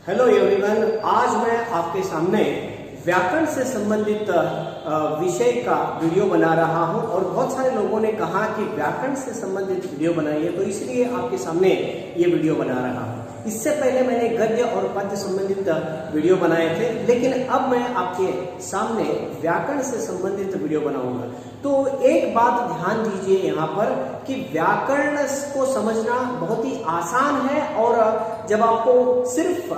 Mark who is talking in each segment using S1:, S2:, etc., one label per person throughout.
S1: Hello everyone, आज मैं आपके सामने व्याकरण से संबंधित विषय का वीडियो बना रहा हूं और बहुत सारे लोगों ने कहा कि व्याकरण से संबंधित वीडियो बनाइए, तो इसलिए आपके सामने ये वीडियो बना रहा हूं। इससे पहले मैंने गद्य और पद्य संबंधित वीडियो बनाए थे, लेकिन अब मैं आपके सामने व्याकरण से संबंधित वीडियो बनाऊंगा। तो एक बात ध्यान दीजिए यहाँ पर कि व्याकरण को समझना बहुत ही आसान है और जब आपको सिर्फ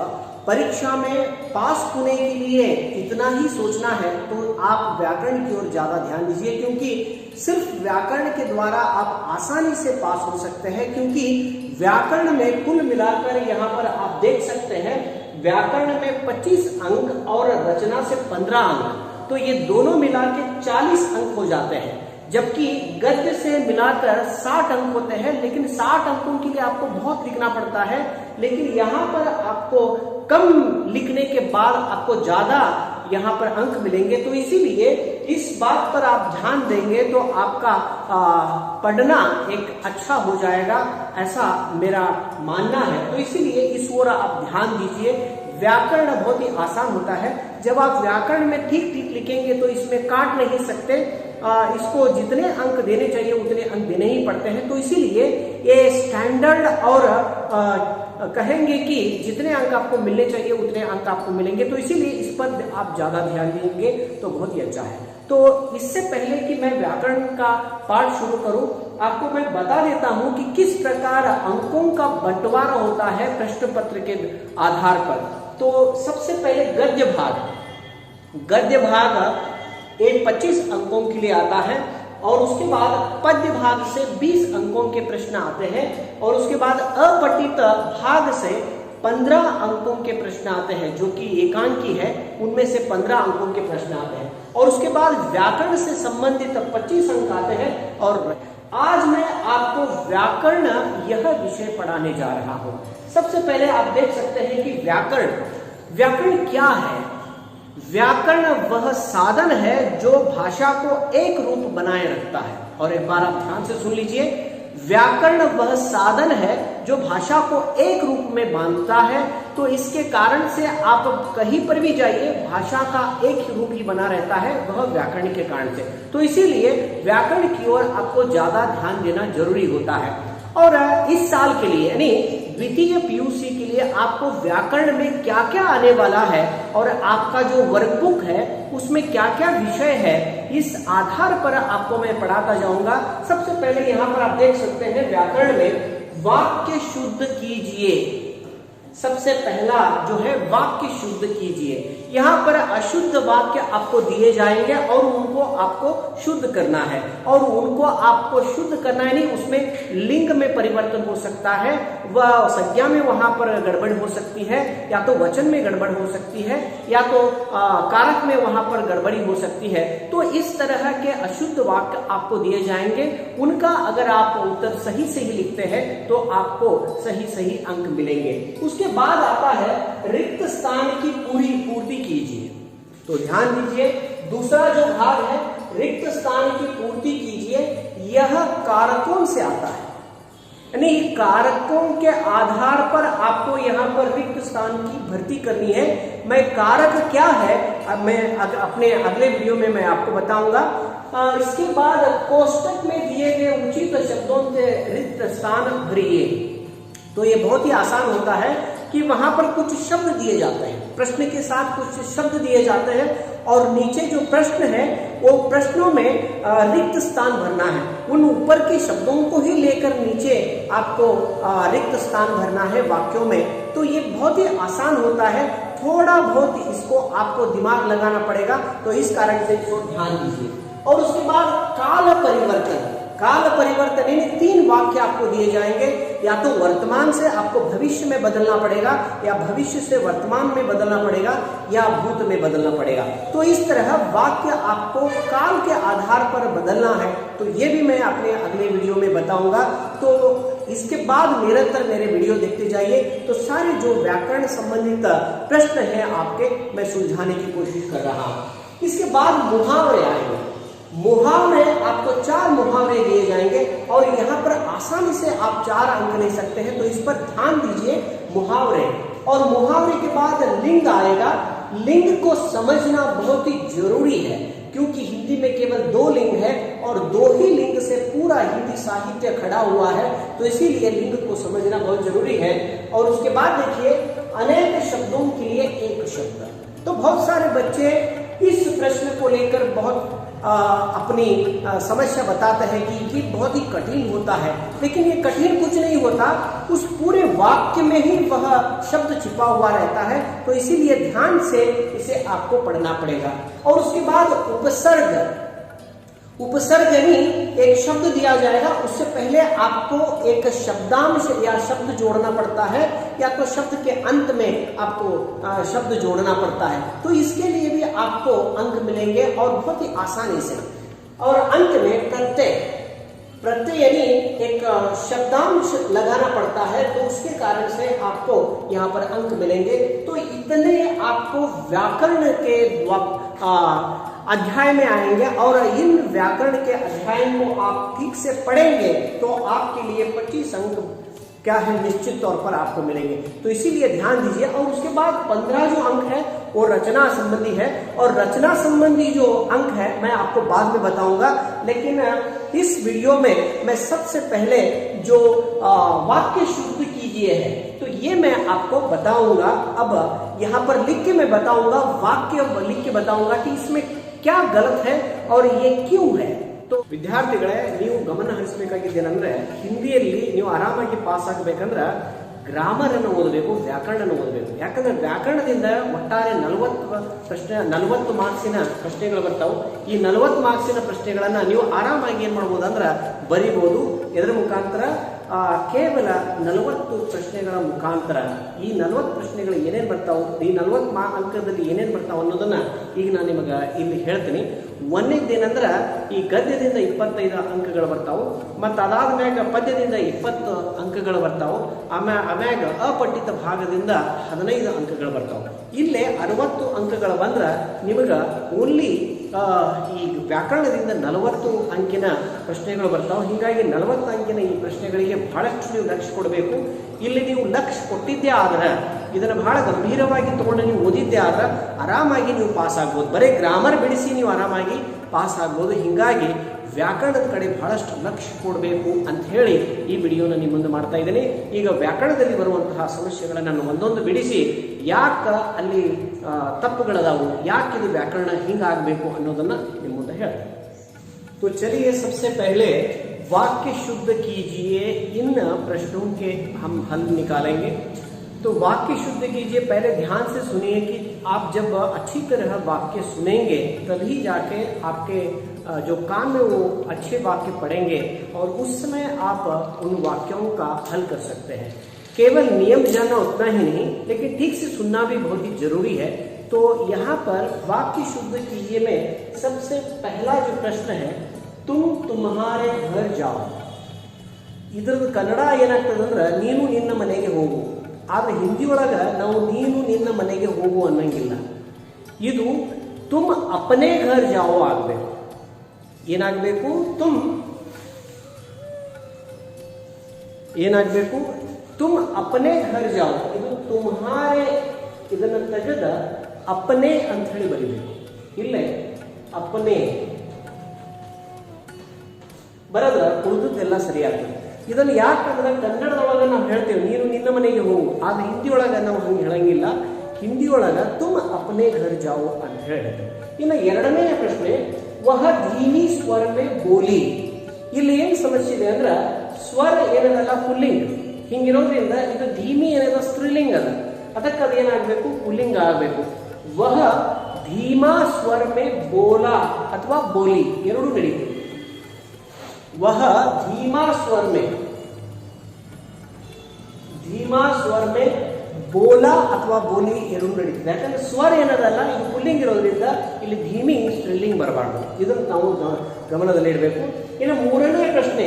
S1: परीक्षा में पास होने के लिए इतना ही सोचना है तो आप व्याकरण की ओर ज्यादा ध्यान दीजिए, क्योंकि सिर्फ व्याकरण के द्वारा आप आसानी से पास हो सकते हैं। क्योंकि व्याकरण में कुल मिलाकर यहाँ पर आप देख सकते हैं, व्याकरण में 25 अंक और रचना से 15 अंक, तो ये दोनों मिला के 40 अंक हो जाते हैं। जबकि गद्य से मिलाकर 60 अंक होते हैं, लेकिन 60 अंकों के लिए आपको बहुत लिखना पड़ता है, लेकिन यहाँ पर आपको कम लिखने के बाद आपको ज्यादा यहाँ पर अंक मिलेंगे। तो इसीलिए इस बात पर आप ध्यान देंगे तो आपका पढ़ना एक अच्छा हो जाएगा, ऐसा मेरा मानना है। तो इसीलिए इस ओर आप ध्यान दीजिए। व्याकरण बहुत ही आसान होता है। जब आप व्याकरण में ठीक ठीक लिखेंगे तो इसमें काट नहीं सकते, इसको जितने अंक देने चाहिए उतने अंक देने ही पड़ते हैं। तो इसीलिए ये स्टैंडर्ड और कहेंगे कि जितने अंक आपको मिलने चाहिए उतने अंक आपको मिलेंगे। तो इसीलिए इस पर आप ज्यादा ध्यान देंगे तो बहुत ही अच्छा है। तो इससे पहले कि मैं व्याकरण का पाठ शुरू करूं, आपको मैं बता देता हूं कि किस प्रकार अंकों का बंटवारा होता है प्रश्न पत्र के आधार पर। तो सबसे पहले गद्य भाग ये 25 अंकों के लिए आता है, और उसके बाद पद्य भाग से 20 अंकों के प्रश्न आते हैं, और उसके बाद अपठित भाग से 15 अंकों के प्रश्न आते हैं, जो कि एकांकी है, उनमें से 15 अंकों के प्रश्न आते हैं। और उसके बाद व्याकरण से संबंधित 25 अंक आते हैं। और आज मैं आपको व्याकरण यह विषय पढ़ाने जा रहा हूं। सबसे पहले आप देख सकते हैं कि व्याकरण क्या है। व्याकरण वह साधन है जो भाषा को एक रूप बनाए रखता है। और एक बार आप ध्यान से सुन लीजिए, व्याकरण वह साधन है जो भाषा को एक रूप में बांधता है। तो इसके कारण से आप कहीं पर भी जाइए, भाषा का एक रूप ही बना रहता है, वह व्याकरण के कारण से। तो इसीलिए व्याकरण की ओर आपको ज्यादा ध्यान देना जरूरी होता है। और इस साल के लिए यानी द्वितीय पीयूसी के लिए आपको व्याकरण में क्या क्या आने वाला है और आपका जो वर्कबुक है उसमें क्या क्या विषय है, इस आधार पर आपको मैं पढ़ाता जाऊंगा। सबसे पहले यहाँ पर आप देख सकते हैं, व्याकरण में वाक्य शुद्ध कीजिए। सबसे पहला जो है वाक्य शुद्ध कीजिए। यहाँ पर अशुद्ध वाक्य आपको दिए जाएंगे और उनको आपको शुद्ध करना है। और उनको आपको शुद्ध करना है, नहीं उसमें लिंग में परिवर्तन हो सकता है, वह संज्ञा में वहां पर गड़बड़ हो सकती है, या तो वचन में गड़बड़ हो सकती है, या तो कारक में वहां पर गड़बड़ी हो सकती है। तो इस तरह के अशुद्ध वाक्य आपको दिए जाएंगे। उनका अगर आप उत्तर सही से ही लिखते हैं तो आपको सही सही अंक मिलेंगे। उसके बाद आता है रिक्त स्थान की पूर्ति कीजिए। तो ध्यान दीजिए, दूसरा जो भाग है रिक्त स्थान की पूर्ति कीजिए, यह कारकों से आता है। यानी कारकों के आधार पर आपको यहाँ पर रिक्त स्थान की भर्ती करनी है। मैं कारक क्या है अब मैं अपने अगले वीडियो में मैं आपको बताऊंगा। इसके बाद कोष्टक में दिए गए उचित शब्दों से रिक्त स्थान भरिए। तो ये बहुत ही आसान होता है कि वहां पर कुछ शब्द दिए जाते हैं, प्रश्न के साथ कुछ शब्द दिए जाते हैं, और नीचे जो प्रश्न है वो प्रश्नों में रिक्त स्थान भरना है। उन ऊपर के शब्दों को ही लेकर नीचे आपको रिक्त स्थान भरना है वाक्यों में। तो ये बहुत ही आसान होता है, थोड़ा बहुत इसको आपको दिमाग लगाना पड़ेगा, तो इस कारण से इसको ध्यान दीजिए। और उसके बाद काल परिवर्तन यानी 3 वाक्य आपको दिए जाएंगे, या तो वर्तमान से आपको भविष्य में बदलना पड़ेगा, या भविष्य से वर्तमान में बदलना पड़ेगा, या भूत में बदलना पड़ेगा। तो इस तरह वाक्य आपको काल के आधार पर बदलना है। तो ये भी मैं अपने अगले वीडियो में बताऊंगा। तो इसके बाद निरंतर मेरे वीडियो देखते जाइए, तो सारे जो व्याकरण संबंधित प्रश्न हैं आपके मैं सुलझाने की कोशिश कर रहा हूं। इसके बाद मुहावरे आएंगे। मुहावरे आपको 4 मुहावरे दिए जाएंगे, और यहाँ पर आसानी से आप 4 अंक ले सकते हैं। तो इस पर ध्यान दीजिए। मुहावरे और मुहावरे के बाद लिंग आएगा। लिंग को समझना बहुत ही जरूरी है, क्योंकि हिंदी में केवल 2 लिंग है और 2 ही लिंग से पूरा हिंदी साहित्य खड़ा हुआ है, तो इसीलिए लिंग को समझना बहुत जरूरी है। और उसके बाद देखिए, अनेक शब्दों के लिए एक शब्द। तो बहुत सारे बच्चे इस प्रश्न को लेकर बहुत अपनी समस्या बताते हैं कि ये बहुत ही कठिन होता है, लेकिन ये कठिन कुछ नहीं होता, उस पूरे वाक्य में ही वह शब्द छिपा हुआ रहता है। तो इसीलिए ध्यान से इसे आपको पढ़ना पड़ेगा। और उसके बाद उपसर्ग, उपसर्ग यानी एक शब्द दिया जाएगा, उससे पहले आपको एक शब्दांश या शब्द जोड़ना पड़ता है, या तो शब्द के अंत में आपको शब्द जोड़ना पड़ता है। तो इसके लिए भी आपको अंक मिलेंगे और बहुत ही आसानी से। और अंत में प्रत्यय, प्रत्यय यानी एक शब्दांश लगाना पड़ता है, तो उसके कारण से आपको यहाँ पर अंक मिलेंगे। तो इतने आपको व्याकरण के अध्याय में आएंगे, और इन व्याकरण के अध्याय को आप ठीक से पढ़ेंगे तो आपके लिए 25 अंक क्या है निश्चित तौर पर आपको मिलेंगे। तो इसीलिए ध्यान दीजिए। और उसके बाद 15 जो अंक है वो रचना संबंधी है, और रचना संबंधी जो अंक है मैं आपको बाद में बताऊंगा। लेकिन इस वीडियो में मैं सबसे पहले जो वाक्य शुद्ध कीजिए है, तो ये मैं आपको बताऊंगा। अब यहाँ पर लिख के मैं बताऊंगा, वाक्य लिख के बताऊंगा कि इसमें क्या गलत है और ये क्यों है। तो ವಿದ್ಯಾರ್ಥಿಗಳೇ, ನೀವು ಗಮನ ಹರಿಸಬೇಕಾಗಿದ್ದೇನೆಂದ್ರೆ, ಹಿಂದಿಯಲ್ಲಿ ನೀವು ಆರಾಮಾಗಿ ಪಾಸ್ ಆಗಬೇಕಂದ್ರೆ ಗ್ರಾಮರ್ ಅನ್ನು ಓದಬೇಕು, ವ್ಯಾಕರಣ ಓದಬೇಕು. ಯಾಕಂದ್ರೆ ವ್ಯಾಕರಣದಿಂದ ಒಟ್ಟಾರೆ 40 ಮಾರ್ಕ್ಸಿನ ಪ್ರಶ್ನೆಗಳು ಬರ್ತಾವೆ. ಈ 40 ಮಾರ್ಕ್ಸಿನ ಪ್ರಶ್ನೆಗಳನ್ನ ನೀವು ಆರಾಮಾಗಿ ಏನ್ ಮಾಡಬಹುದು ಅಂದ್ರೆ ಬರೀಬಹುದು. ಇದರ ಮುಖಾಂತರ ಕೇವಲ 40 ಪ್ರಶ್ನೆಗಳ ಮುಖಾಂತರ ಈ 40 ಪ್ರಶ್ನೆಗಳು ಏನೇನ್ ಬರ್ತಾವು, ಈ 40 ಅಂಕದಲ್ಲಿ ಏನೇನ್ ಬರ್ತಾವ ಅನ್ನೋದನ್ನ ಈಗ ನಾನು ನಿಮಗೆ ಇಲ್ಲಿ ಹೇಳ್ತೀನಿ. ಒಂದೇದೇನಂದ್ರ ಈ ಗದ್ಯದಿಂದ 25 ಅಂಕಗಳು ಬರ್ತಾವು, ಮತ್ತು ಅದಾದ ಮ್ಯಾಗ ಪದ್ಯದಿಂದ 20 ಅಂಕಗಳು ಬರ್ತಾವು, ಆಮ್ಯಾಗ ಅಪಠಿತ ಭಾಗದಿಂದ 15 ಅಂಕಗಳು ಬರ್ತಾವು. ಇಲ್ಲೇ 60 ಅಂಕಗಳು ಬಂದ್ರ ನಿಮಗ ಓನ್ಲಿ ಈ ವ್ಯಾಕರಣದಿಂದ 40 ಅಂಕಿನ ಪ್ರಶ್ನೆಗಳು ಬರ್ತಾವೆ. ಹೀಗಾಗಿ 40 ಅಂಕಿನ ಈ ಪ್ರಶ್ನೆಗಳಿಗೆ ಬಹಳಷ್ಟು ನೀವು ಲಕ್ಷ್ಯ ಕೊಡಬೇಕು. ಇಲ್ಲಿ ನೀವು ಲಕ್ಷ್ಯ ಕೊಟ್ಟಿದ್ದೇ ಆದ್ರೆ, ಇದನ್ನು ಬಹಳ ಗಂಭೀರವಾಗಿ ತಗೊಂಡು ನೀವು ಓದಿದ್ದೇ ಆದ್ರೆ ಆರಾಮಾಗಿ ನೀವು ಪಾಸ್ ಆಗ್ಬೋದು. ಬರೀ ಗ್ರಾಮರ್ ಬಿಡಿಸಿ ನೀವು ಆರಾಮಾಗಿ ಪಾಸ್ ಆಗ್ಬೋದು. ಹೀಗಾಗಿ ವ್ಯಾಕರಣದ ಕಡೆ ಬಹಳಷ್ಟು ಲಕ್ಷ್ಯ ಕೊಡಬೇಕು ಅಂತ ಹೇಳಿ ಈ ವಿಡಿಯೋನ ನಿಮ್ಮ ಮುಂದೆ ಮಾಡ್ತಾ ಇದ್ದೀನಿ. ಈಗ ವ್ಯಾಕರಣದಲ್ಲಿ ಬರುವಂತಹ ಸಮಸ್ಯೆಗಳನ್ನು ನಾನು ಒಂದೊಂದು ಬಿಡಿಸಿ ಯಾಕೆ ಅಲ್ಲಿ ತಪ್ಪುಗಳದಾವು, ಯಾಕೆ ಇದು ವ್ಯಾಕರಣ ಹಿಂಗಾಗಬೇಕು ಅನ್ನೋದನ್ನ ನಿಮ್ಮ ಮುಂದೆ ಹೇಳ್ತೀನಿ. तो चलिए सबसे पहले वाक्य शुद्ध कीजिए, इन प्रश्नों के हम हल निकालेंगे. तो वाक्य शुद्ध कीजिए, पहले ध्यान से सुनिए कि आप जब अच्छी तरह वाक्य सुनेंगे तभी जाके आपके जो कान में वो अच्छे वाक्य पढ़ेंगे और उस समय आप उन वाक्यों का हल कर सकते हैं. केवल नियम जानना उतना ही नहीं, लेकिन ठीक से सुनना भी बहुत ही जरूरी है. तो यहाँ पर वाक्य शुद्ध कीजिए में सबसे पहला जो प्रश्न है, तुम तुम्हारे घर जाओ. ಇದ್ರದ್ದು ಕನ್ನಡ ಏನಾಗ್ತದಂದ್ರೆ ನೀನು ನಿನ್ನ ಮನೆಗೆ ಹೋಗು. ಆದ್ರೆ ಹಿಂದಿ ಒಳಗ ನಾವು ನೀನು ನಿನ್ನ ಮನೆಗೆ ಹೋಗು ಅನ್ನಂಗಿಲ್ಲ. ಇದು ತುಮ್ ಅಪನೆ ಘರ್ ಜಾओ ಆಗಬೇಕು. ಏನಾಗಬೇಕು? ಏನಾಗಬೇಕು? ತುಮ್ ಅಪನೆ ಘರ್ ಜಾओ. ಇದು ತುಮ್ಹಾರೆ, ಇದನ್ನ ತೆಗೆದ ಅಪನೆ ಅಂತ ಹೇಳಿ ಬರೀಬೇಕು. ಇಲ್ಲೇ ಅಪನೆ ಬರೋದ್ರ ಉಳಿದದ್ದೆಲ್ಲ ಸರಿಯಾಗ್ತದೆ. ಇದನ್ನು ಯಾಕಂದ್ರೆ ಕನ್ನಡದೊಳಗೆ ನಾವು ಹೇಳ್ತೇವೆ ನೀನು ನಿನ್ನ ಮನೆಗೆ ಹೋಗು, ಆದ್ರೆ ಹಿಂದಿಯೊಳಗ ನಾವು ಹಂಗೆ ಹೇಳಂಗಿಲ್ಲ. ಹಿಂದಿಯೊಳಗ ತುಮ್ ಅಪನೆ ಘರ್ ಜಾओ ಅಂತ ಹೇಳ್ತೇವೆ. ಇನ್ನು ಎರಡನೇ ಪ್ರಶ್ನೆ, ವಹ ಧೀಮಿ ಸ್ವರ ಮೇ ಬೋಲಿ. ಇಲ್ಲಿ ಏನ್ ಸಮಸ್ಯೆ ಇದೆ ಅಂದ್ರೆ ಸ್ವರ ಏನದಲ್ಲ ಪುಲ್ಲಿಂಗ್, ಹಿಂಗಿರೋದ್ರಿಂದ ಇದು ಧೀಮಿ ಏನದ ಸ್ತ್ರೀಲಿಂಗ ಅದ, ಅದಕ್ಕೆ ಅದೇನಾಗಬೇಕು? ಪುಲ್ಲಿಂಗ ಆಗಬೇಕು. ವಹ ಧೀಮಾ ಸ್ವರ ಮೇ ಬೋಲಾ ಅಥವಾ ಬೋಲಿ ಎರಡೂ ನಡೀತದೆ. वह धीमा स्वर में ಬೋಲಾ ಅಥವಾ ಬೋಲಿ ಎರಡೂ ನಡೀತದೆ. ಯಾಕಂದ್ರೆ ಸ್ವರ ಏನದಲ್ಲ ಇದು ಪುಲ್ಲಿಂಗ್ ಇರೋದ್ರಿಂದ ಇಲ್ಲಿ ಧೀಮಿ ಸ್ತ್ರೀಲಿಂಗ್ ಬರಬಾರ್ದು. ಇದನ್ನು ನಾವು ಗಮನದಲ್ಲಿ ಇಡಬೇಕು. ಇನ್ನು ಮೂರನೇ ಪ್ರಶ್ನೆ,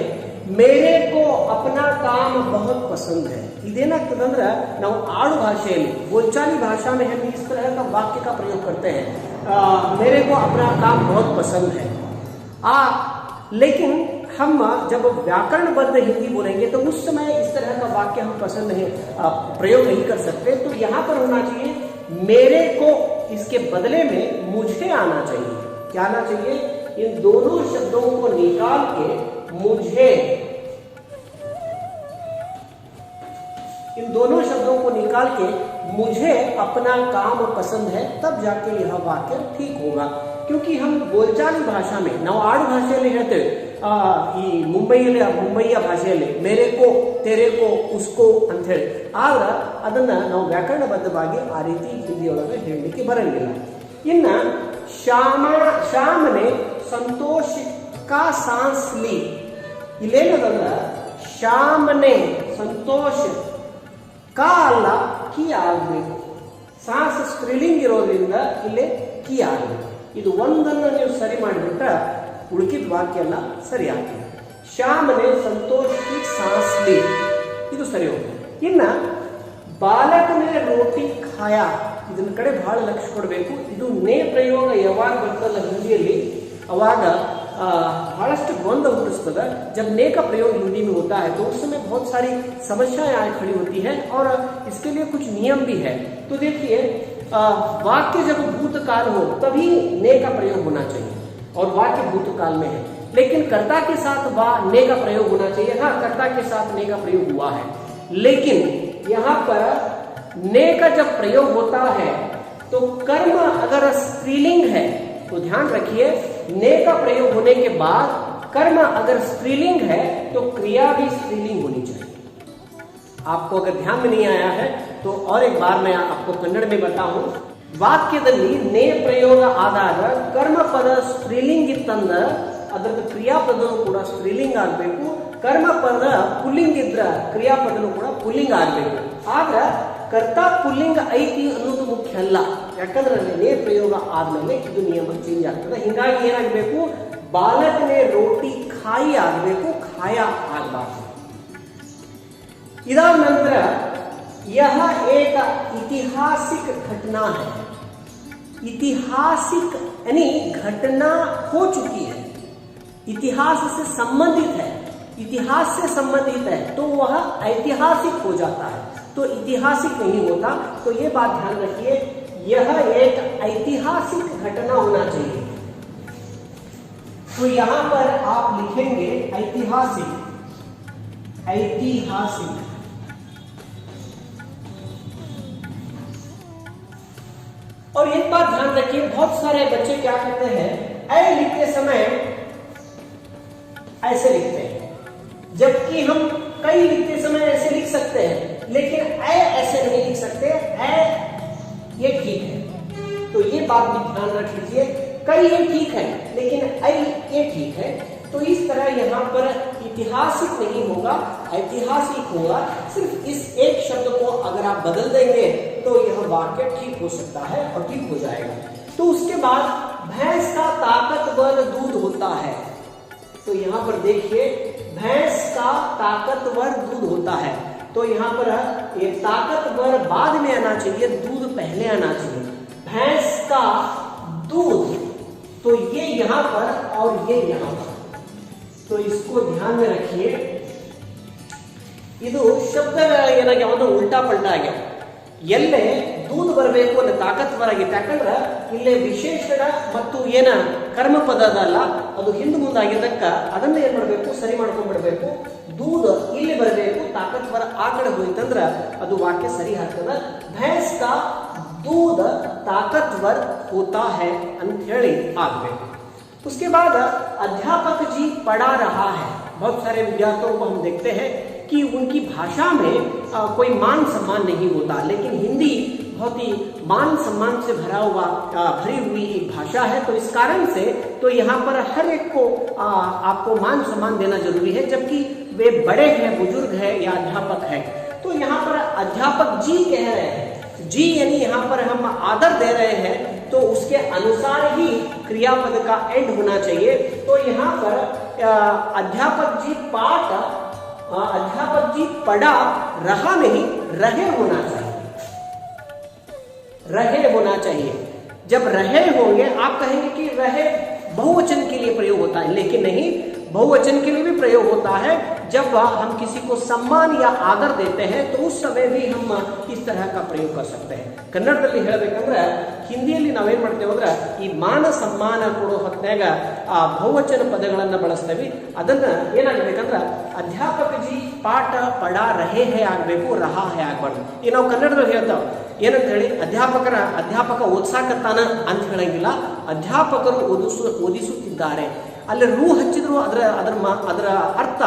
S1: ಮೇರೆ ಕೋ ಅಪನಾ ಕಾಮ್ ಬಹುತ್ ಪಸಂದ್ है. ಇದೇನಾಗ್ತದೆ ಅಂದ್ರೆ ನಾವು ಆಡು ಭಾಷೆಯಲ್ಲಿ बोलचाली भाषा में हम इस तरह का वाक्य का प्रयोग करते हैं, मेरे को अपना काम बहुत पसंद है. लेकिन हम जब व्याकरणबद्ध हिंदी बोलेंगे तो उस समय इस तरह का वाक्य हम पसंद नहीं प्रयोग नहीं कर सकते। तो यहां पर होना चाहिए मेरे को, इसके बदले में मुझे आना चाहिए। क्या आना चाहिए? इन दोनों शब्दों को निकाल के मुझे, इन दोनों शब्दों को निकाल के मुझे अपना काम पसंद है, तब जाके यह वाक्य ठीक होगा। क्योंकि हम बोलचाली भाषा में ನಾವು ಆಡು ಭಾಷೆಯಲ್ಲಿ ಹೇಳ್ತೇವೆ, ಈ ಮುಂಬಯಿಯ ಭಾಷೆಯಲ್ಲಿ ಮೇರೆ ಕೋ ತೆರೆ ಕೋ ಉಸ್ಕೋ ಅಂತ ಹೇಳಿ, ಆದ್ರೆ ಅದನ್ನ ನಾವು ವ್ಯಾಕರಣಬದ್ಧವಾಗಿ ಆ ರೀತಿ ಹಿಂದಿಯೊಳಗೆ ಹೇಳಲಿಕ್ಕೆ ಬರಂಗಿಲ್ಲ। ಇನ್ನ ಶ್ಯಾಮನೆ ಸಂತೋಷ ಕಾ ಸಾನ್ಸ್ ಲಿ, ಇಲ್ಲೇನದಲ್ಲ ಶ್ಯಾಮನೆ ಸಂತೋಷ ಕಾ ಅಲ್ಲ ಕಿ ಆಗಬೇಕು, ಸಾನ್ಸ್ ಸ್ತ್ರೀಲಿಂಗ್ ಇರೋದ್ರಿಂದ ಇಲ್ಲೇ ಕಿ ಆಗಬೇಕು। ಇದು ಒಂದನ್ನು ನೀವು ಸರಿ ಮಾಡಿಬಿಟ್ರೆ ಉಳಿಕಿದ ವಾಕ್ಯ ಎಲ್ಲ ಸರಿ ಆಗ್ತದೆ। ಶ್ಯಾಮನೆ ಸಂತೋಷ್ ಕಿ ಸಾನ್ಸ್ ಲಿ, ಇದು ಸರಿ ಹೋಗ್ತದೆ। ಇನ್ನ ಬಾಲಕನೇ ರೋಟಿ ಖಾಯಾ, ಇದನ್ನ ಕಡೆ ಬಹಳ ಲಕ್ಷ್ಯ ಕೊಡಬೇಕು। ಇದು ನೇ ಪ್ರಯೋಗ ಯಾವಾಗ ಬರ್ತಲ್ಲ ಹಿಂದಿಯಲ್ಲಿ अवाग बहळಷ್ಟು ಗೊಂದಲ ಹುಟ್ಟಿಸ್ತದೆ। जब ने का प्रयोग हिंदी में होता है तो उस समय बहुत सारी समस्याएं खड़ी होती है और इसके लिए कुछ नियम भी है। तो देखिए वाक्य जब भूतकाल हो तभी ने का प्रयोग होना चाहिए और वाक्य भूतकाल में है, लेकिन कर्ता के साथ ने का प्रयोग होना चाहिए। हाँ, कर्ता के साथ ने का प्रयोग हुआ है, लेकिन यहाँ पर ने का जब प्रयोग होता है तो कर्म अगर स्त्रीलिंग है तो ध्यान रखिए ने का प्रयोग होने के बाद कर्म अगर स्त्रीलिंग है तो क्रिया भी स्त्रीलिंग होनी चाहिए। आपको अगर ध्यान में नहीं आया है तो और एक बार मैं आपको कन्नड़ में बताऊं। वाक्यದಲ್ಲಿ ನೇ ಪ್ರಯೋಗ ಆದಾಗ ಕರ್ಮ ಪದ ಸ್ತ್ರೀಲಿಂಗ್ ಇತ್ತಂದ್ರೆ ಅದರ ಕ್ರಿಯಾಪದನು ಕೂಡ ಸ್ತ್ರೀಲಿಂಗ್ ಆಗಬೇಕು, ಕರ್ಮ ಪದ ಪುಲ್ಲಿಂಗ್ ಇದ್ರ ಕ್ರಿಯಾಪದನು ಕೂಡ ಪುಲ್ಲಿಂಗ್ ಆಗಬೇಕು। ಆಗ ಕರ್ತಾ ಪುಲ್ಲಿಂಗ್ ಐತಿ ಅನ್ನೋದು ಮುಖ್ಯ ಅಲ್ಲ, ಯಾಕಂದ್ರೆ ನೇ ಪ್ರಯೋಗ ಆದ್ಮೇಲೆ ಇದು ನಿಯಮ ಚೇಂಜ್ ಆಗ್ತದೆ। ಹಿಂಗಾಗಿ ಏನಾಗಬೇಕು, ಬಾಲಕನೇ ರೋಟಿ ಖಾಯಿ ಆಗಬೇಕು, ಖಾಯ ಆಗಬಾರ್ದು। इदार नंतर यह एक ऐतिहासिक घटना है। ऐतिहासिक यानी घटना हो चुकी है, इतिहास से संबंधित है, इतिहास से संबंधित है तो वह ऐतिहासिक हो जाता है, तो ऐतिहासिक नहीं होता। तो ये बात ध्यान रखिए, यह एक ऐतिहासिक घटना होना चाहिए। तो यहां पर आप लिखेंगे ऐतिहासिक, ऐतिहासिक। और एक बात ध्यान रखिए, बहुत सारे बच्चे क्या करते हैं, ऐ लिखते समय ऐसे लिखते हैं, जबकि हम कई लिखते समय ऐसे लिख सकते हैं, लेकिन ऐ ऐसे नहीं लिख सकते। ऐ ये ठीक है, तो ये बात भी ध्यान रख लीजिए। कई ये ठीक है लेकिन ऐ ये ठीक है। तो इस तरह यहाँ पर ऐतिहासिक नहीं होगा, ऐतिहासिक होगा। सिर्फ इस एक शब्द को अगर आप बदल देंगे तो यह वाक्य ठीक हो सकता है और ठीक हो जाएगा। तो उसके बाद भैंस का ताकतवर दूध होता है, तो यहाँ पर देखिए भैंस का ताकतवर दूध होता है, तो यहाँ पर ये ताकतवर बाद में आना चाहिए, दूध पहले आना चाहिए। भैंस का दूध, तो ये यहाँ पर और ये यहाँ पर, तो इसको ध्यान में रखिए। ಇದು ಶಬ್ದ ಏನಾಗಿ ಅವನು ಉಲ್ಟಾ ಪಲ್ಟಾ ಆಗ್ಯಾವ, ಎಲ್ಲೇ ದೂದ್ ಬರಬೇಕು ಅಂದ್ರೆ ತಾಕತ್ವರಾಗಿತ್ತು, ಯಾಕಂದ್ರೆ ಇಲ್ಲೇ ವಿಶೇಷಣ ಮತ್ತು ಏನ ಕರ್ಮ ಪದ ಅದಲ್ಲ ಅದು ಹಿಂದೆ ಮುಂದಾಗಿದ್ದಕ್ಕ ಅದನ್ನ ಏನ್ ಮಾಡಬೇಕು, ಸರಿ ಮಾಡ್ಕೊಂಡ್ಬಿಡ್ಬೇಕು। दूध ಇಲ್ಲಿ ಬರಬೇಕು, ತಾಕತ್ವರ ಆ ಕಡೆ ಹೋಯ್ತಂದ್ರ ಅದು ವಾಕ್ಯ ಸರಿ ಆಗ್ತದೆ। भैंस का दूध ताकतवर होता है ಅಂತ ಹೇಳಿ ಆಗ್ಬೇಕು। उसके बाद अध्यापक जी पढ़ा रहा है। बहुत सारे विद्यार्थियों को हम देखते हैं कि उनकी भाषा में कोई मान सम्मान नहीं होता, लेकिन हिंदी बहुत ही मान सम्मान से भरी हुई एक भाषा है। तो इस कारण से तो यहाँ पर हर एक को आपको मान सम्मान देना जरूरी है, जबकि वे बड़े हैं, बुजुर्ग है या अध्यापक है। तो यहाँ पर अध्यापक जी कह रहे हैं, जी यानी यहाँ पर हम आदर दे रहे हैं, तो उसके अनुसार ही क्रियापद का एंड होना चाहिए। तो यहाँ पर अध्यापक जी पाठ, अध्यापक जी पढ़ा रहा नहीं, रहे होना चाहिए, रहे होना चाहिए। जब रहे होंगे आप कहेंगे कि रहे बहुवचन के लिए प्रयोग होता है, लेकिन नहीं, बहुवचन के लिए भी प्रयोग होता है। जब हम किसी को सम्मान या आदर देते हैं तो उस समय भी हम इस तरह का प्रयोग कर सकते हैं। ಕನ್ನಡದಲ್ಲಿ ಹೇಳಬೇಕಂದ್ರೆ ಹಿಂದಿಯಲ್ಲಿ ನಾವೇನ್ ಮಾಡ್ತೇವೆ ಅಂದ್ರೆ ಈ ಮಾನ ಸಮ್ಮಾನ ಕೊಡೋ ಹೊತ್ನ್ಯಾಗ ಆ ಬಹುವಚನ ಪದಗಳನ್ನ ಬಳಸ್ತೇವೆ. ಅದನ್ನ ಏನಾಗಬೇಕಂದ್ರೆ ಅಧ್ಯಾಪಕ ಜಿ ಪಾಠ ಪಡಾ ರಹೇ ಹೇ ಆಗ್ಬೇಕು, ರಹಾ ಹೇ ಆಗ್ಬಾರ್ದು. ಈಗ ನಾವು ಕನ್ನಡದಲ್ಲಿ ಹೇಳ್ತಾವ ಏನಂತ ಹೇಳಿ ಅಧ್ಯಾಪಕ ಓದ್ಸಾಕತ್ತಾನ ಅಂತ ಹೇಳಂಗಿಲ್ಲ, ಅಧ್ಯಾಪಕರು ಓದಿಸುತ್ತಿದ್ದಾರೆ. ಅಲ್ಲಿ ರೂ ಹಚ್ಚಿದ್ರು ಅದರ ಅರ್ಥ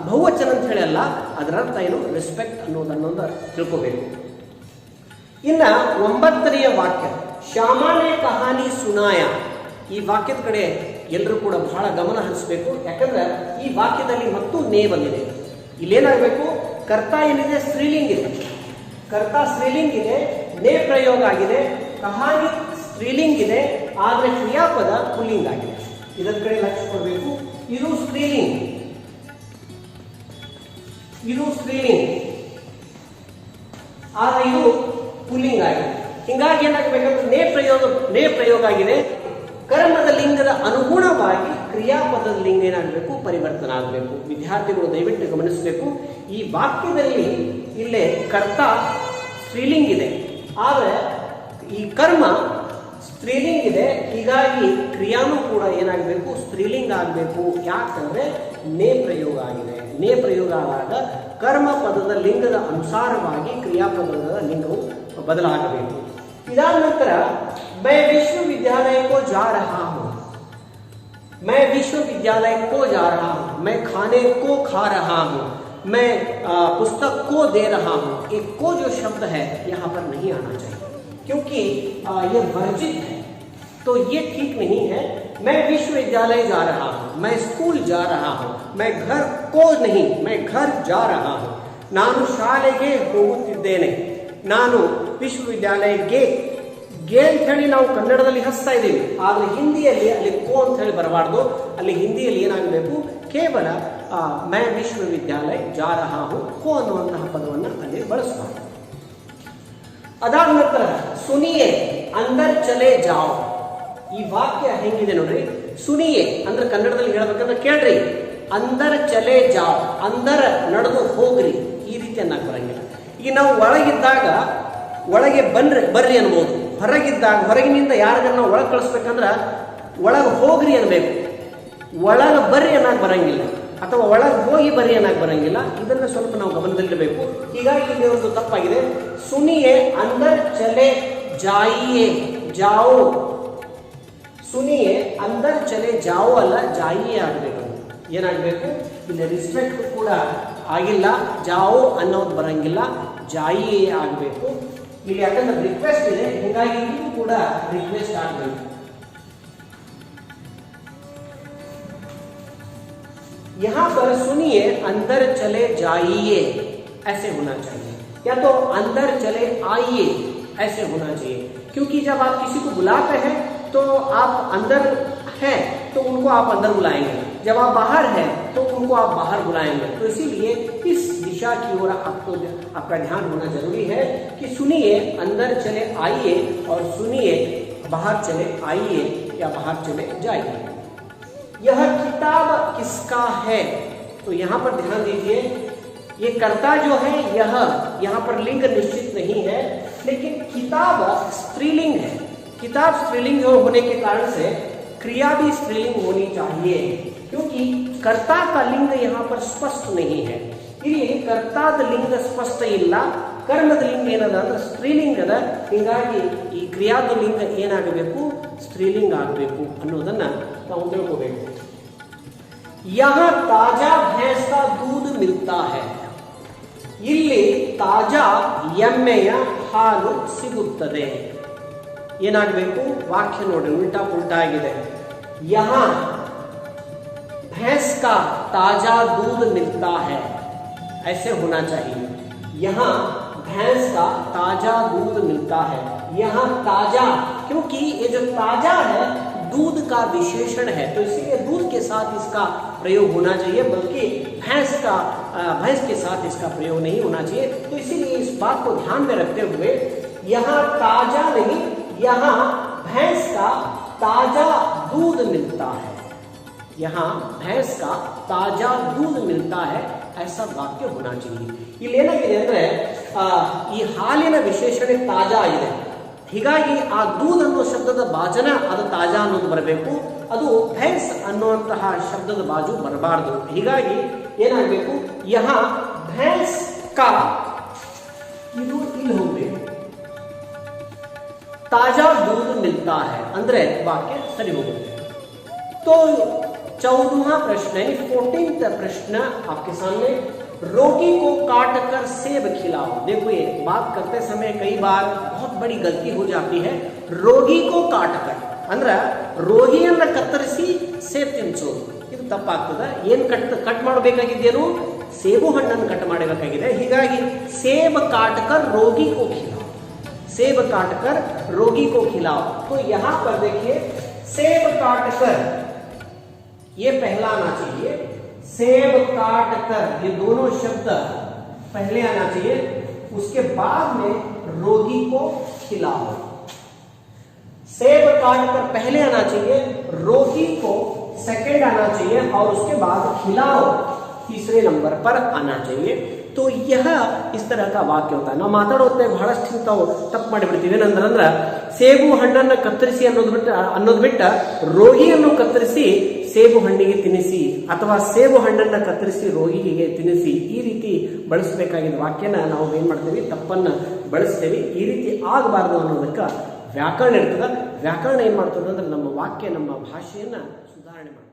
S1: ಬಹುವಚನ ಅಂತ ಹೇಳಿ ಅಲ್ಲ, ಅದರ ಅರ್ಥ ಏನು ರೆಸ್ಪೆಕ್ಟ್ ಅನ್ನೋದನ್ನೊಂದು ತಿಳ್ಕೋಬೇಕು. ಇನ್ನ 9ನೇ ವಾಕ್ಯ ಶ್ಯಾಮಾನೆ ಕಹಾನಿ ಸುನಾಯ. ಈ ವಾಕ್ಯದ ಕಡೆ ಎಲ್ಲರೂ ಕೂಡ ಬಹಳ ಗಮನ ಹರಿಸಬೇಕು. ಯಾಕಂದ್ರೆ ಈ ವಾಕ್ಯದಲ್ಲಿ ಮತ್ತು ನೇ ಬಂದಿದೆ. ಇಲ್ಲೇನಾಗಬೇಕು, ಕರ್ತ ಏನಿದೆ ಸ್ತ್ರೀಲಿಂಗ್ ಇದೆ, ಕರ್ತ ಸ್ತ್ರೀಲಿಂಗ್ ಇದೆ, ನೇ ಪ್ರಯೋಗ ಆಗಿದೆ, ಕಹಾನಿ ಸ್ತ್ರೀಲಿಂಗ್ ಇದೆ, ಆದ್ರೆ ಕ್ರಿಯಾಪದ ಪುಲ್ಲಿಂಗ್ ಆಗಿದೆ. ಇದರ ಕಡೆ ಲಕ್ಷ್ಯ ಕೊಡಬೇಕು. ಇದು ಸ್ತ್ರೀಲಿಂಗ್, ಇದು ಸ್ತ್ರೀಲಿಂಗ್, ಆದ್ರೆ ಇದು ಪುಲ್ಲಿಂಗ್ ಆಗಿದೆ. ಹಿಂಗಾಗಿ ಏನಾಗಬೇಕಂದ್ರೆ ನೇ ಪ್ರಯೋಗ ಆಗಿದೆ. ಕರ್ಮದ ಲಿಂಗದ ಅನುಗುಣವಾಗಿ ಕ್ರಿಯಾಪದದ ಲಿಂಗ ಏನಾಗಬೇಕು, ಪರಿವರ್ತನೆ ಆಗಬೇಕು. ವಿದ್ಯಾರ್ಥಿಗಳು ದಯವಿಟ್ಟು ಗಮನಿಸಬೇಕು. ಈ ವಾಕ್ಯದಲ್ಲಿ ಇಲ್ಲೇ ಕರ್ತ ಸ್ತ್ರೀಲಿಂಗ್ ಇದೆ, ಆದ್ರೆ ಈ ಕರ್ಮ ಸ್ತ್ರೀಲಿಂಗ್ ಇದೆ. ಹೀಗಾಗಿ ಕ್ರಿಯಾನು ಕೂಡ ಏನಾಗಬೇಕು, ಸ್ತ್ರೀಲಿಂಗ ಆಗಬೇಕು. ಯಾಕಂದ್ರೆ ನೇ ಪ್ರಯೋಗ ಆಗಿದೆ. ನೇ ಪ್ರಯೋಗ ಆದಾಗ ಕರ್ಮ ಪದದ ಲಿಂಗದ ಅನುಸಾರವಾಗಿ ಕ್ರಿಯಾಪದದ ಲಿಂಗವು ಬದಲಾಗಬೇಕು. ಇದಾದ ನಂತರ मैं विश्वविद्यालय को जा रहा हूं, मैं विश्वविद्यालय को जा रहा हूं, मैं खाने को खा रहा हूं, मैं पुस्तक को दे रहा हूं. एक को जो शब्द है यहां पर नहीं आना चाहिए, क्योंकि यह वर्जित है, तो ये ठीक नहीं है. मैं विश्वविद्यालय जा रहा हूं, मैं स्कूल जा रहा हूं, मैं घर को नहीं, मैं घर जा रहा हूं. ನಾನು ಶಾಲೆಗೆ ಹೋಗುತ್ತಿದ್ದೇನೆ, ನಾನು ವಿಶ್ವವಿದ್ಯಾಲಯಕ್ಕೆ ಗೆ ಅಂತ ಹೇಳಿ ನಾವು ಕನ್ನಡದಲ್ಲಿ ಹಸ್ತಾ ಇದ್ದೀವಿ, ಆದ್ರೆ ಹಿಂದಿಯಲ್ಲಿ ಅಲ್ಲಿ ಕೋ ಅಂತ ಹೇಳಿ ಬರಬಾರ್ದು. ಅಲ್ಲಿ ಹಿಂದಿಯಲ್ಲಿ ಏನಾಗಬೇಕು, ಕೇವಲ ಮೈ ವಿಶ್ವವಿದ್ಯಾಲಯ ಜಾ ರಹಾ ಹೂ ಕೋ ಅನ್ನುವಂತಹ ಪದವನ್ನು ಅಲ್ಲಿ ಬಳಸಬಾರ್ದು. ಅದಾದ ನಂತರ ಸುನಿಯೆ ಅಂದರ್ ಚಲೆ ಜಾವ್. ಈ ವಾಕ್ಯ ಹೆಂಗಿದೆ ನೋಡ್ರಿ. ಸುನಿಯೆ ಅಂದ್ರೆ ಕನ್ನಡದಲ್ಲಿ ಹೇಳ್ಬೇಕಂದ್ರೆ ಕೇಳ್ರಿ, ಅಂದರ್ ಚಲೆ ಜಾವ್, ಅಂದರ್ ನಡೆದು ಹೋಗ್ರಿ, ಈ ರೀತಿ ಅನ್ನಕ್ ಬರಂಗಿಲ್ಲ. ಈಗ ನಾವು ಒಳಗಿದ್ದಾಗ ಒಳಗೆ ಬರ್ರಿ ಅನ್ಬೋದು, ಹೊರಗಿನಿಂದ ಯಾರನ್ನ ಒಳಗೆ ಕಳಿಸ್ಬೇಕಂದ್ರ ಒಳಗೆ ಹೋಗ್ರಿ ಅನ್ಬೇಕು, ಒಳಗೆ ಬರ್ರಿ ಅನ್ನಕ್ ಬರಂಗಿಲ್ಲ, ಅಥವಾ ಒಳಗೆ ಹೋಗಿ ಬರ್ರಿ ಅನ್ನಕ್ ಬರಂಗಿಲ್ಲ. ಇದನ್ನ ಸ್ವಲ್ಪ ನಾವು ಗಮನದಲ್ಲಿಡಬೇಕು. ಹೀಗಾಗಿ ಇಲ್ಲಿ ಒಂದು ತಪ್ಪಾಗಿದೆ. ಸುನಿಯೆ ಅಂದರ್ ಚಲೆ ಜಾಯಿಯೇ ಜಾओ, ಸುನಿಯೆ ಅಂದರ್ ಚಲೆ ಜಾओ ಅಲ್ಲ ಜಾಯಿಯೇ ಆಗಬೇಕು. ಏನಾಗಬೇಕು, ಇಲ್ಲಿ ರಿಸ್ಪೆಕ್ಟ್ ಕೂಡ ಆಗಿಲ್ಲ, ಜಾओ ಅನ್ನೋದು ಬರಂಗಿಲ್ಲ, ಜಾಯಿಯೇ ಆಗಬೇಕು. ಇಲ್ಲಿ ಯಾಕಂದ್ರೆ ರಿಕ್ವೆಸ್ಟ್ ಇದೆ, ಹೀಗಾಗಿ ಇದು ಕೂಡ ರಿಕ್ವೆಸ್ಟ್ ಆಗಬೇಕು. यहां पर सुनिए अंदर चले जाइए ऐसे होना चाहिए, या तो अंदर चले आइए ऐसे होना चाहिए. क्योंकि जब आप किसी को बुलाते हैं तो आप अंदर हैं तो उनको आप अंदर बुलाएंगे, जब आप बाहर हैं तो उनको आप बाहर बुलाएंगे. तो इसीलिए इस दिशा की ओर आपका ध्यान होना जरूरी है कि सुनिए अंदर चले आइए और सुनिए बाहर चले आइए या बाहर चले जाइए. यह किताब किसका है, तो यहां पर ध्यान दीजिए, ये कर्ता जो है यह, यहां पर लिंग निश्चित नहीं है, लेकिन किताब स्त्रीलिंग है. किताब स्त्रीलिंग होने के कारण से क्रिया भी स्त्रीलिंग होनी चाहिए, क्योंकि कर्ता का लिंग यहाँ पर स्पष्ट नहीं है. ಇಲ್ಲಿ ಕರ್ತಾದ ಲಿಂಗ ಸ್ಪಷ್ಟ ಇಲ್ಲ, ಕರ್ಮದ ಲಿಂಗ ಏನದ ಅಂದ್ರೆ ಸ್ತ್ರೀಲಿಂಗದ. ಹೀಗಾಗಿ ಈ ಕ್ರಿಯಾದ ಲಿಂಗ ಏನಾಗಬೇಕು, ಸ್ತ್ರೀಲಿಂಗ ಆಗಬೇಕು ಅನ್ನೋದನ್ನ ನಾವು ತಿಳ್ಕೋಬೇಕು. यहाँ ताजा भैंस का दूध मिलता है, ಇಲ್ಲಿ ತಾಜಾ ಎಮ್ಮೆಯ ಹಾಲು ಸಿಗುತ್ತದೆ. ಏನಾಗಬೇಕು, ವಾಕ್ಯ ನೋಡಿ ಉಲ್ಟಾ ಪುಲ್ಟಾ ಆಗಿದೆ. यहाँ भैंस का ताजा दूध मिलता है ऐसे होना चाहिए. यहाँ भैंस का ताजा दूध मिलता है. यहाँ ताजा, क्योंकि ये जो ताजा है दूध का विशेषण है, तो इसीलिए दूध के साथ इसका प्रयोग होना चाहिए, बल्कि भैंस के साथ इसका प्रयोग नहीं होना चाहिए. तो इसीलिए इस बात को ध्यान में रखते हुए यहाँ ताजा नहीं, यहाँ भैंस का ताजा दूध मिलता है. यहाँ भैंस का ताजा दूध मिलता है, ऐसा वाक्य होना चाहिए. ಇಲ್ಲೇನಾಗಿದೆ ಅಂದ್ರೆ ಈ ಹಾಲಿನ ವಿಶೇಷಣೆ ತಾಜಾ ಇದೆ. ಹೀಗಾಗಿ ಆ ದೂದ್ ಅನ್ನೋ ಶಬ್ದದ ಬಾಜನ ಅದು ತಾಜಾ ಅನ್ನೋದು ಬರಬೇಕು. ಅದು ಭೈಂಸ್ ಅನ್ನುವಂತಹ ಶಬ್ದದ ಬಾಜು ಬರಬಾರದು. ಹೀಗಾಗಿ ಏನಾಗಬೇಕು, ಯಹ ಭೈಂಸ್ ಕಾ ಇದು ಇಲ್ಲಿ ಹೋಗ್ಬೇಕು. ताजा दूध मिलता है ಅಂದ್ರೆ वाक्य सही होगा. तो 14वां प्रश्न यानी 14th प्रश्न आपके सामने, रोगी को काट कर सेब खिलाओ. देखो ये बात करते समय कई बार बहुत बड़ी गलती हो जाती है. रोगी को काट कर ಅಂದ್ರೆ ರೋಗಿಯನ್ನ ಕತ್ತರಿಸಿ ಸೇಬ್ ತಿನ್ನಿಸೋದು, ಇದು ತಪ್ಪಾಗ್ತದೆ. ಏನ್ ಕಟ್ ಮಾಡಬೇಕಾಗಿದ್ದೇನು, ಸೇಬು ಹಣ್ಣನ್ನು ಕಟ್ ಮಾಡಬೇಕಾಗಿದೆ. ಹೀಗಾಗಿ ಸೇಬ್ ಕಾಟಕರ್ ರೋಗಿ ಕೋ ಖಿಲಾओ, सेब काटकर रोगी को खिलाओ. तो यहां पर देखिए सेब काटकर ये पहला आना चाहिए. सेब काटकर ये दोनों शब्द पहले आना चाहिए. उसके बाद में रोगी को खिलाओ. सेब काटकर पहले आना चाहिए, रोगी को सेकंड आना चाहिए और उसके बाद खिलाओ तीसरे नंबर पर आना चाहिए. तो यह इस तरह का वाक्य होता है. ನಾವು ಮಾತಾಡೋತ್ತೆ ಬಹಳಷ್ಟು ತಾವು ತಪ್ಪು ಮಾಡಿಬಿಡ್ತೀವಿ. ಏನಂದ್ರೆ ಸೇಬು ಹಣ್ಣನ್ನು ಕತ್ತರಿಸಿ ಅನ್ನೋದು ಬಿಟ್ಟ ರೋಗಿಯನ್ನು ಕತ್ತರಿಸಿ ಸೇಬು ಹಣ್ಣಿಗೆ ತಿನ್ನಿಸಿ ಅಥವಾ ಸೇಬು ಹಣ್ಣನ್ನು ಕತ್ತರಿಸಿ ರೋಗಿಗೆ ತಿನ್ನಿಸಿ ಈ ರೀತಿ ಬಳಸಬೇಕಾಗಿದ್ದ ವಾಕ್ಯನ ನಾವು ಏನ್ ಮಾಡ್ತೀವಿ, ತಪ್ಪನ್ನ ಬಳಸ್ತೇವೆ. ಈ ರೀತಿ ಆಗಬಾರದು ಅನ್ನೋದಕ್ಕೆ ವ್ಯಾಕರಣ ಇರ್ತದೆ. ವ್ಯಾಕರಣ ಏನ್ ಮಾಡ್ತದೆ ಅಂದ್ರೆ ನಮ್ಮ ವಾಕ್ಯ, ನಮ್ಮ ಭಾಷೆಯನ್ನ ಸುಧಾರಣೆ ಮಾಡ್ತದೆ.